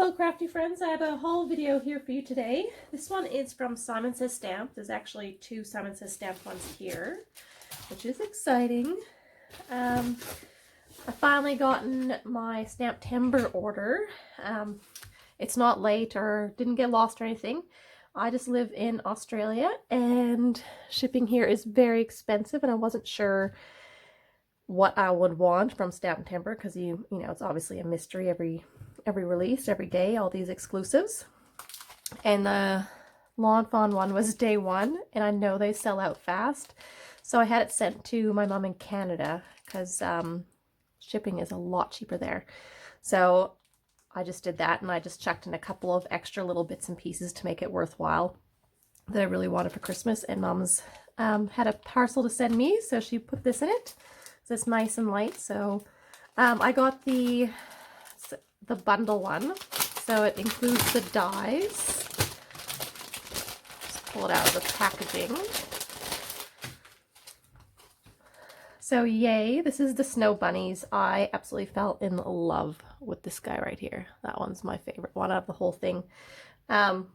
Hello crafty friends, I have a haul video here for you today. This one is from Simon Says Stamp. There's actually two Simon Says Stamp ones here, which is exciting. I finally gotten my Stamptember order. It's not late or didn't get lost or anything. I just live in Australia and shipping here is very expensive, and I wasn't sure what I would want from Stamptember because you know it's obviously a mystery every release, every day, all these exclusives. And the Lawn Fawn one was day one, and I know they sell out fast. So I had it sent to my mom in Canada because shipping is a lot cheaper there. So I just did that, and I just chucked in a couple of extra little bits and pieces to make it worthwhile that I really wanted for Christmas. And Mom's had a parcel to send me, so she put this in it. So it's nice and light. So I got the bundle one, so it includes the dies. Just pull it out of the packaging. So yay, this is the snow bunnies. I absolutely fell in love with this guy right here. That one's my favorite one out of the whole thing. And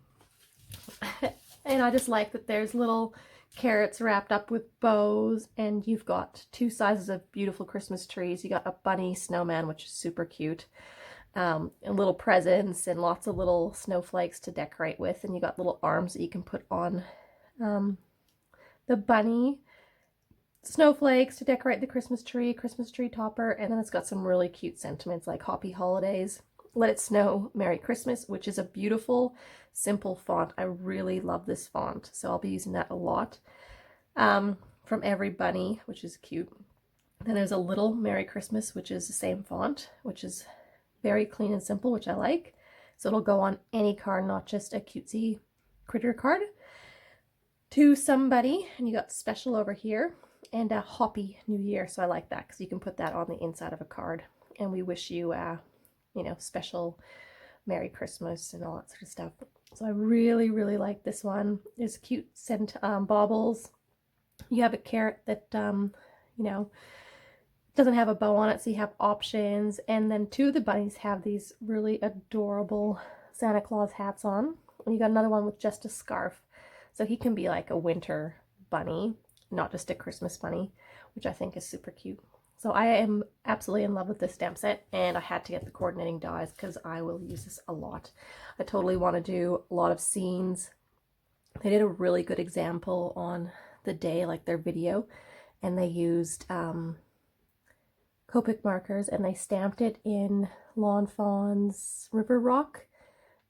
I just like that there's little carrots wrapped up with bows, and you've got two sizes of beautiful Christmas trees. You got a bunny snowman, which is super cute. And little presents and lots of little snowflakes to decorate with, and you got little arms that you can put on the bunny, snowflakes to decorate the Christmas tree topper, and then it's got some really cute sentiments like Happy Holidays, Let It Snow, Merry Christmas, which is a beautiful, simple font. I really love this font, so I'll be using that a lot. From every bunny, which is cute. Then there's a little Merry Christmas, which is the same font, which is very clean and simple, which I like. So it'll go on any card, not just a cutesy critter card. To somebody, and you got special over here, and a Happy New Year. So I like that because you can put that on the inside of a card. And we wish you, you know, special Merry Christmas and all that sort of stuff. So I really, really like this one. There's cute scent baubles. You have a carrot that, you know, doesn't have a bow on it, so you have options. And then two of the bunnies have these really adorable Santa Claus hats on. And you got another one with just a scarf. So he can be like a winter bunny, not just a Christmas bunny, which I think is super cute. So I am absolutely in love with this stamp set, and I had to get the coordinating dies because I will use this a lot. I totally want to do a lot of scenes. They did a really good example on the day, like their video, and they used Copic markers, and they stamped it in Lawn Fawn's River Rock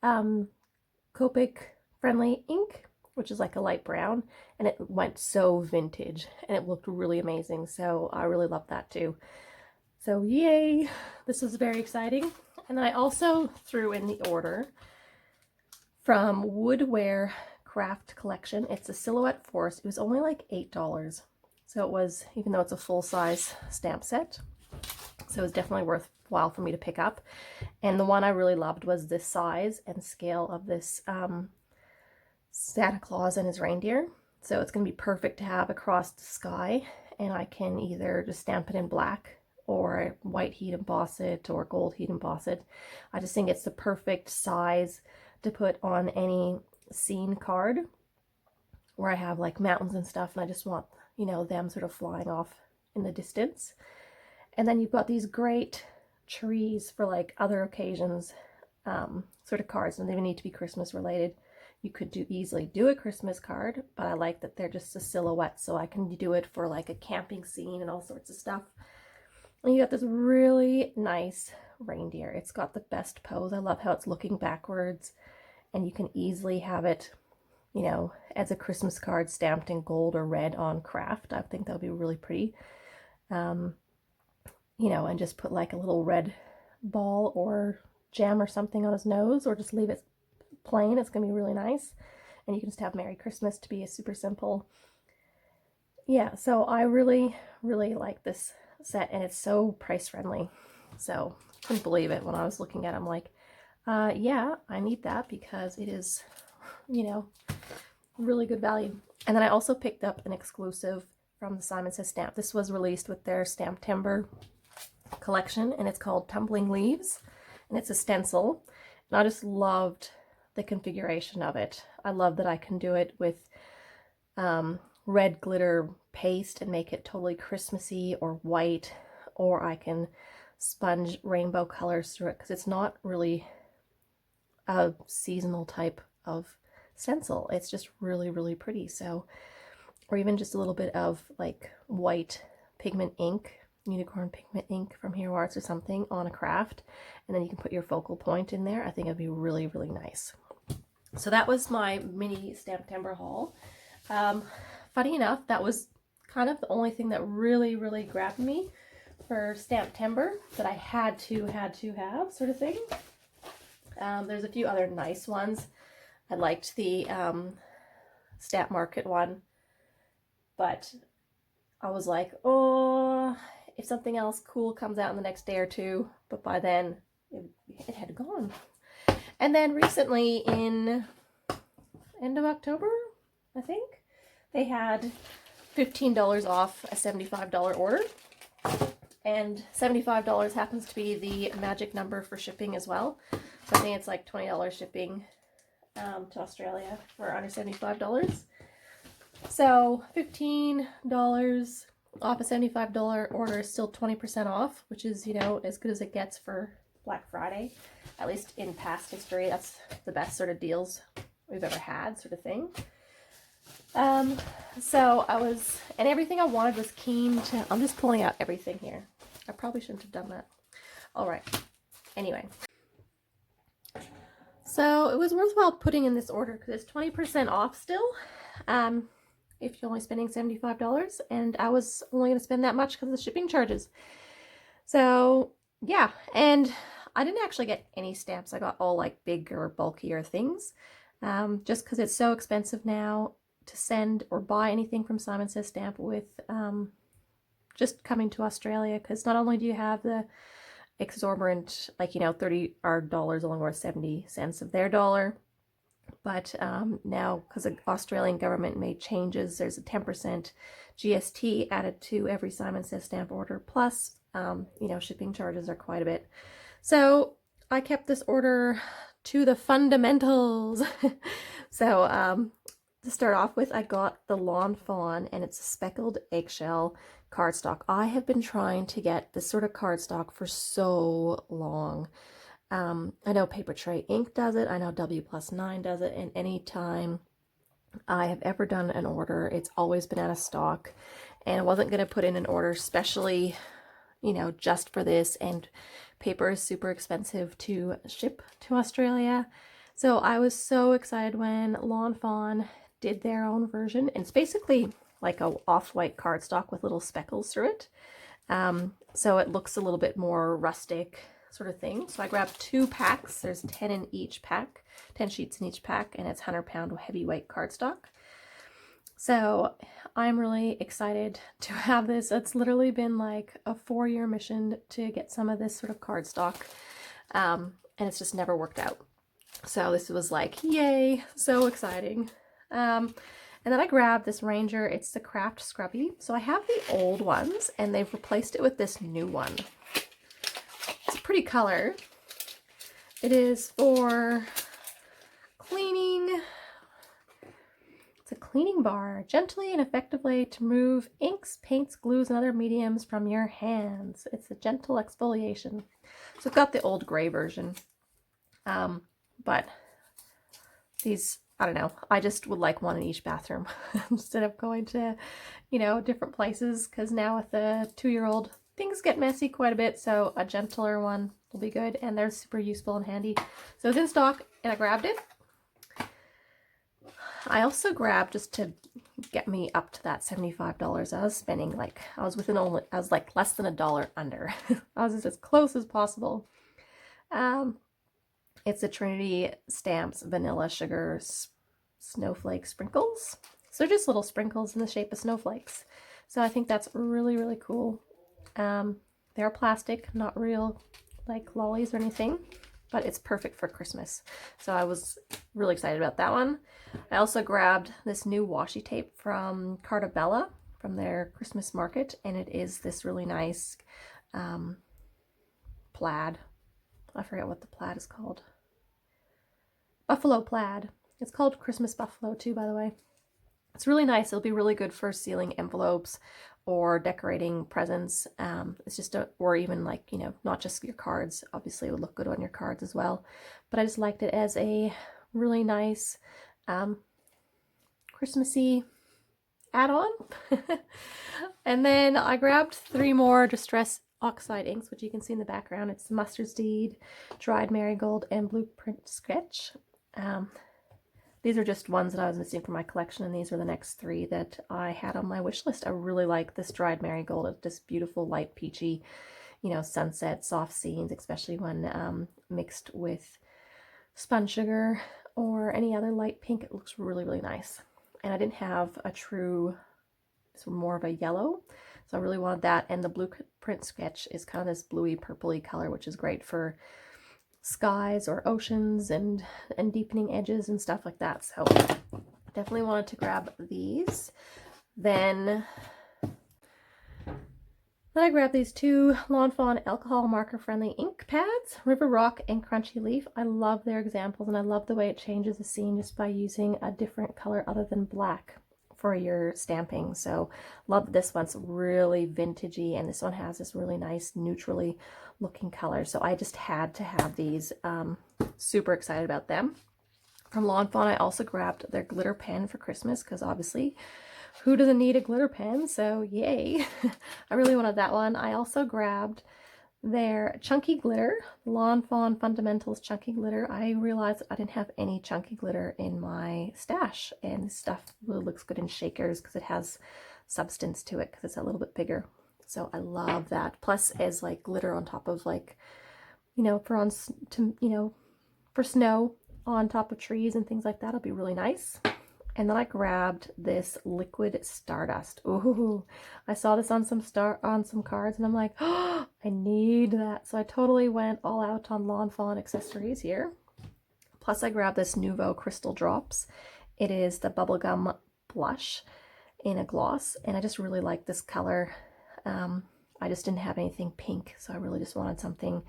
Copic friendly ink, which is like a light brown, and it went so vintage and it looked really amazing. So I really love that too. So yay, this was very exciting. And then I also threw in the order from Woodware Craft Collection. It's a Silhouette Force. It was only like $8. So it was, even though it's a full-size stamp set, so it was definitely worthwhile for me to pick up. And the one I really loved was this size and scale of this Santa Claus and his reindeer. So it's going to be perfect to have across the sky, and I can either just stamp it in black or white heat emboss it or gold heat emboss it. I just think it's the perfect size to put on any scene card where I have like mountains and stuff, and I just want, you know, them sort of flying off in the distance. And then you've got these great trees for like other occasions, sort of cards, and they don't need to be Christmas related. You could easily do a Christmas card, but I like that they're just a silhouette, so I can do it for like a camping scene and all sorts of stuff. And you got this really nice reindeer. It's got the best pose. I love how it's looking backwards, and you can easily have it, you know, as a Christmas card stamped in gold or red on craft. I think that would be really pretty. You know, and just put like a little red ball or gem or something on his nose, or just leave it plain. It's gonna be really nice. And you can just have Merry Christmas to be a super simple. Yeah, so I really, really like this set, and it's so price friendly. So I couldn't believe it when I was looking at it. I'm like, yeah, I need that because it is, you know, really good value. And then I also picked up an exclusive from the Simon Says Stamp. This was released with their Stamptember collection, and it's called Tumbling Leaves, and it's a stencil, I just loved the configuration of it. I love that I can do it with red glitter paste and make it totally Christmassy or white, or I can sponge rainbow colors through it because it's not really a seasonal type of stencil. It's just really, really pretty. So, or even just a little bit of like white pigment ink, unicorn pigment ink from Hero Arts or something on a craft, and then you can put your focal point in there. I think it'd be really, really nice. So that was my mini Stamptember haul. Funny enough, that was kind of the only thing that really, really grabbed me for Stamptember that I had to have, sort of thing. There's a few other nice ones. I liked the Stamp Market one, but I was like, oh, if something else cool comes out in the next day or two, but by then it had gone. And then recently in end of October, I think, they had $15 off a $75 order. And $75 happens to be the magic number for shipping as well. So I think it's like $20 shipping to Australia for under $75. So $15 off a $75 order is still 20% off, which is, you know, as good as it gets for Black Friday. At least in past history, that's the best sort of deals we've ever had, sort of thing. So I was, and everything I wanted was keen to, I'm just pulling out everything here. I probably shouldn't have done that. All right. Anyway. So it was worthwhile putting in this order because it's 20% off still. If you're only spending $75, and I was only going to spend that much because of the shipping charges. So yeah, and I didn't actually get any stamps. I got all like bigger, bulkier things, just because it's so expensive now to send or buy anything from Simon Says Stamp with just coming to Australia, because not only do you have the exorbitant, like, you know, our dollars only worth 70 cents of their dollar, but now, because the Australian government made changes, there's a 10% GST added to every Simon Says Stamp order, plus you know, shipping charges are quite a bit. So I kept this order to the fundamentals. So to start off with, I got the Lawn Fawn, and it's a speckled eggshell cardstock. I have been trying to get this sort of cardstock for so long. I know Paper Tray Ink does it. I know W+9 does it. And anytime I have ever done an order, it's always been out of stock. And I wasn't going to put in an order specially, you know, just for this. And paper is super expensive to ship to Australia. So I was so excited when Lawn Fawn did their own version. And it's basically like a off-white cardstock with little speckles through it. So it looks a little bit more rustic sort of thing. So I grabbed 2 packs. There's 10 in each pack, 10 sheets in each pack, and it's 100-pound heavyweight cardstock. So I'm really excited to have this. It's literally been like a 4-year mission to get some of this sort of cardstock, and it's just never worked out. So this was like, yay, so exciting. And then I grabbed this Ranger. It's the Craft Scrubby. So I have the old ones, and they've replaced it with this new one. It's a pretty color. It is for cleaning. It's a cleaning bar, gently and effectively to remove inks, paints, glues, and other mediums from your hands. It's a gentle exfoliation. So I've got the old gray version. But these, I don't know, I just would like one in each bathroom instead of going to, you know, different places, because now with the 2-year-old, things get messy quite a bit, so a gentler one will be good, and they're super useful and handy. So it's in stock, and I grabbed it. I also grabbed, just to get me up to that $75, I was spending like, I was like less than $1 under. I was just as close as possible. It's the Trinity Stamps Vanilla Sugar Snowflake Sprinkles. So they're just little sprinkles in the shape of snowflakes. So I think that's really, really cool. They're plastic, not real like lollies or anything, but it's perfect for Christmas. So I was really excited about that one. I also grabbed this new washi tape from Carta Bella from their Christmas market, and it is this really nice plaid. I forget what the plaid is called. buffalo plaid. It's called Christmas Buffalo too, by the way. It's really nice. It'll be really good for sealing envelopes or decorating presents. It's just or even like, you know, not just your cards. Obviously it would look good on your cards as well. But I just liked it as a really nice Christmassy add-on. And then I grabbed 3 more Distress Oxide inks, which you can see in the background. It's Mustard Seed, Dried Marigold, and Blueprint Sketch. These are just ones that I was missing from my collection, and these are the next 3 that I had on my wish list. I really like this Dried Marigold. It's just beautiful, light peachy, you know, sunset, soft scenes, especially when mixed with spun sugar or any other light pink. It looks really, really nice. And I didn't have a true, this was more of a yellow, so I really wanted that. And the Blueprint Sketch is kind of this bluey purpley color, which is great for skies or oceans and deepening edges and stuff like that. So definitely wanted to grab these. Then I grabbed these 2 Lawn Fawn alcohol marker friendly ink pads, River Rock and Crunchy Leaf. I love their examples, and I love the way it changes the scene just by using a different color other than black for your stamping. So love this one's really vintagey, and this one has this really nice neutrally looking color. So I just had to have these. Super excited about them. From Lawn Fawn, I also grabbed their glitter pen for Christmas, because obviously who doesn't need a glitter pen? So yay. I really wanted that one. I also grabbed their chunky glitter, Lawn Fawn Fundamentals chunky glitter. I realized I didn't have any chunky glitter in my stash, and this stuff really looks good in shakers because it has substance to it, because it's a little bit bigger. So I love that. Plus, as like glitter on top of, like, you know, for for snow on top of trees and things like that, it'll be really nice. And then I grabbed this liquid stardust. Ooh, I saw this on some cards, and I'm like, oh, I need that. So I totally went all out on Lawn Fawn accessories here. Plus I grabbed this Nuvo Crystal Drops. It is the bubblegum blush in a gloss, and I just really like this color. I just didn't have anything pink, so I really just wanted something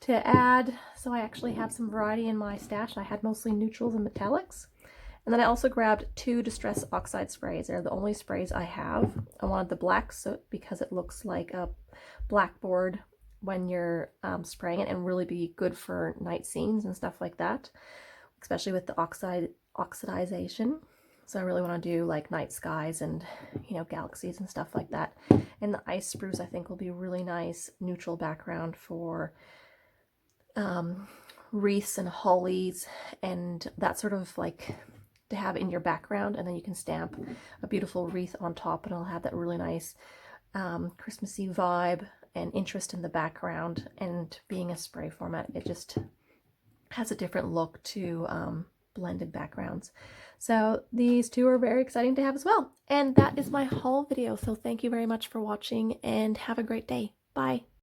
to add. So I actually have some variety in my stash. I had mostly neutrals and metallics. And then I also grabbed 2 Distress Oxide sprays. They're the only sprays I have. I wanted the black soot because it looks like a blackboard when you're spraying it, and really be good for night scenes and stuff like that, especially with the oxidization. So I really want to do like night skies and, you know, galaxies and stuff like that. And the ice spruce I think will be really nice neutral background for wreaths and hollies and that sort of, like, to have in your background, and then you can stamp a beautiful wreath on top, and it'll have that really nice Christmassy vibe and interest in the background. And being a spray format, it just has a different look to blended backgrounds. So these 2 are very exciting to have as well. And that is my haul video. So thank you very much for watching, and have a great day. Bye.